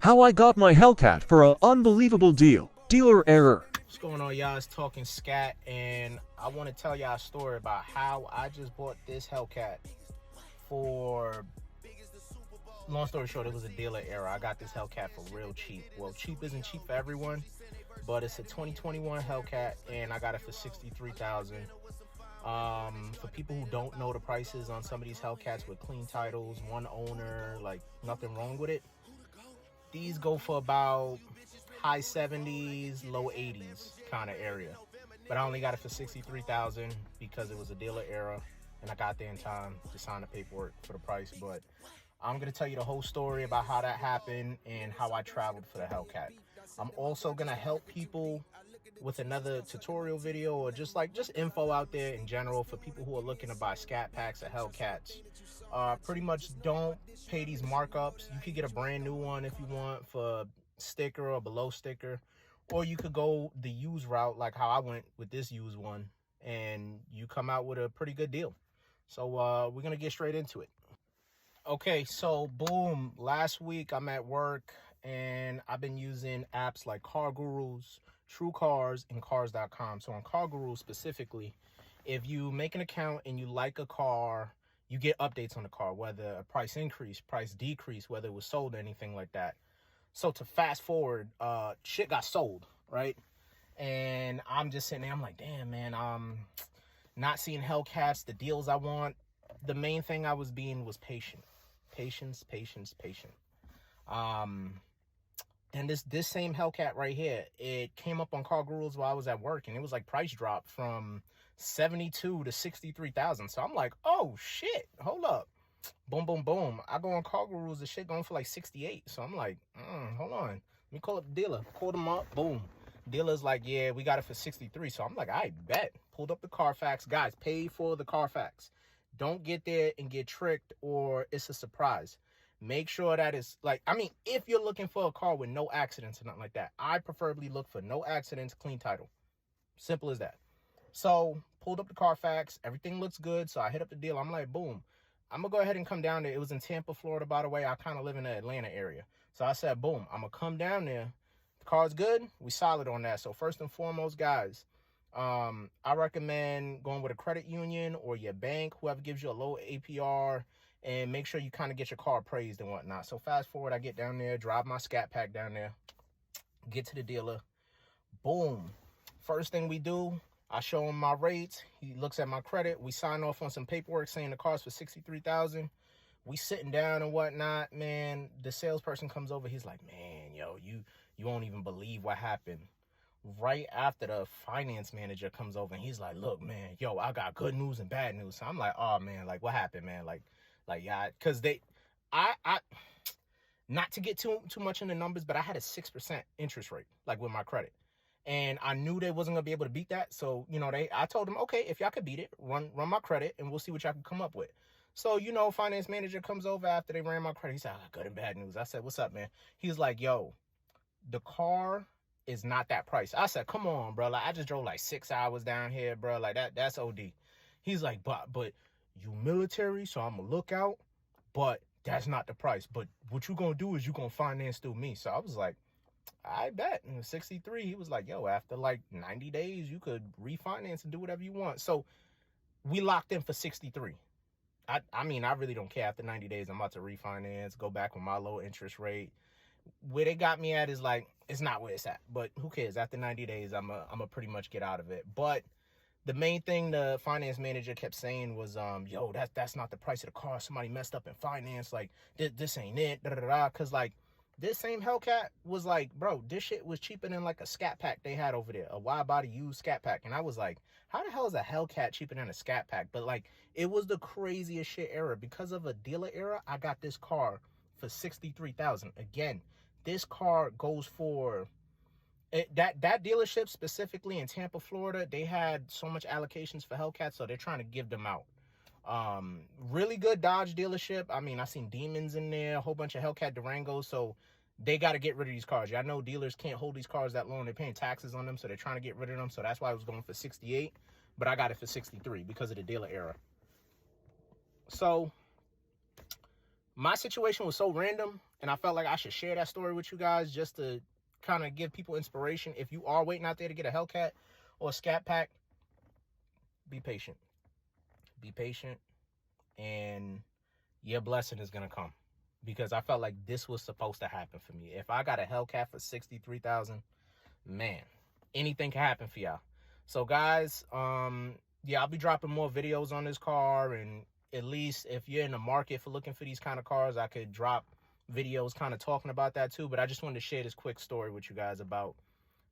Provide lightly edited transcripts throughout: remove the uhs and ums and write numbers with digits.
How I got my Hellcat for an unbelievable deal. Dealer error. What's going on, y'all? It's Talking Scat, and I want to tell y'all a story about how I just bought this hellcat for, long story short, it was a dealer error. I got this hellcat for real cheap. Well, cheap isn't cheap for everyone, but it's a 2021 hellcat, and I got it for $63,000. For people who don't know the prices on some of these hellcats with clean titles, one owner, like nothing wrong with it, these go for about high 70s, low 80s kind of area. But I only got it for $63,000 because it was a dealer error, and I got there in time to sign the paperwork for the price. But I'm gonna tell you the whole story about how that happened and how I traveled for the Hellcat. I'm also gonna help people with another tutorial video or just info out there in general for people who are looking to buy scat packs or Hellcats. Pretty much don't pay these markups. You could get a brand new one if you want for sticker or below sticker, or you could go the used route like how I went with this used one, and you come out with a pretty good deal. So we're gonna get straight into it. Okay, so boom, last week I'm at work and I've been using apps like Car Gurus, True Cars, and Cars.com. So on Car Gurus specifically, if you make an account and you like a car, you get updates on the car, whether a price increase, price decrease, whether it was sold or anything like that. So to fast forward, shit got sold, right? And I'm just sitting there, I'm like, damn, man, not seeing Hellcats, the deals I want. The main thing I was being was patient. Patience. And this same Hellcat right here, it came up on Car Gurus while I was at work, and it was like price drop from 72 to 63,000. So I'm like, oh shit, hold up. Boom. I go on Car Gurus, the shit going for like 68. So I'm like, hold on. Let me call up the dealer. Called him up, boom. Dealer's like, yeah, we got it for 63. So I'm like, I bet. Pulled up the Carfax. Guys, pay for the Carfax. Don't get there and get tricked or it's a surprise. Make sure that it's like, I mean, if you're looking for a car with no accidents or nothing like that, I preferably look for no accidents, clean title. Simple as that. So pulled up the Carfax. Everything looks good. So I hit up the dealer. I'm like, boom. I'm going to go ahead and come down there. It was in Tampa, Florida, by the way. I kind of live in the Atlanta area. So I said, boom, I'm going to come down there. The car's good. We solid on that. So first and foremost, guys, I recommend going with a credit union or your bank, whoever gives you a low APR, and make sure you kind of get your car appraised and whatnot. So fast forward, I get down there, drive my scat pack down there, get to the dealer. Boom. First thing we do, I show him my rates. He looks at my credit. We sign off on some paperwork saying the car's for $63,000. We sitting down and whatnot, man. The salesperson comes over. He's like, man, yo, you won't even believe what happened. Right after the finance manager comes over and he's like, look, man, yo, I got good news and bad news. So I'm like, oh man, like what happened, man? Like yeah, because I not to get too much in the numbers, but I had a 6% interest rate, like with my credit. And I knew they wasn't gonna be able to beat that. So, I told them, okay, if y'all could beat it, run my credit and we'll see what y'all can come up with. So, finance manager comes over after they ran my credit. He said, good and bad news. I said, what's up, man? He's like, yo, the car is not that price. I said, come on, bro. Like, I just drove like 6 hours down here, bro. Like that's OD. He's like, but you military, so I'm a lookout, but that's not the price. But what you gonna do is you gonna finance through me. So I was like, I bet. And 63, he was like, yo, after like 90 days, you could refinance and do whatever you want. So we locked in for 63. I mean, I really don't care. After 90 days, I'm about to refinance, go back with my low interest rate. Where they got me at is like, it's not where it's at, but who cares? After 90 days, I'm a pretty much get out of it. But the main thing the finance manager kept saying was, yo, that's not the price of the car. Somebody messed up in finance. Like, this ain't it. Because, like, this same Hellcat was like, bro, this shit was cheaper than, like, a scat pack they had over there. A wide body used scat pack. And I was like, how the hell is a Hellcat cheaper than a scat pack? But, like, it was the craziest shit error. Because of a dealer error, I got this car for $63,000. Again, this car goes for... That dealership specifically in Tampa, Florida, they had so much allocations for Hellcats, so they're trying to give them out. Really good Dodge dealership. I mean, I seen Demons in there, a whole bunch of Hellcat Durangos, so they got to get rid of these cars. Y'all know dealers can't hold these cars that long. They're paying taxes on them, so they're trying to get rid of them. So that's why I was going for 68, but I got it for 63 because of the dealer error. So my situation was so random, and I felt like I should share that story with you guys just to kind of give people inspiration. If you are waiting out there to get a Hellcat or a Scat Pack, be patient. Be patient, and your blessing is gonna come. Because I felt like this was supposed to happen for me. If I got a Hellcat for $63,000, man, anything can happen for y'all. So guys, yeah, I'll be dropping more videos on this car, and at least if you're in the market for looking for these kind of cars, I could drop videos kind of talking about that too. But I just wanted to share this quick story with you guys about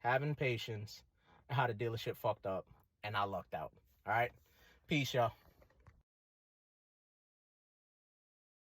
having patience and how the dealership fucked up and I lucked out. All right, peace, y'all.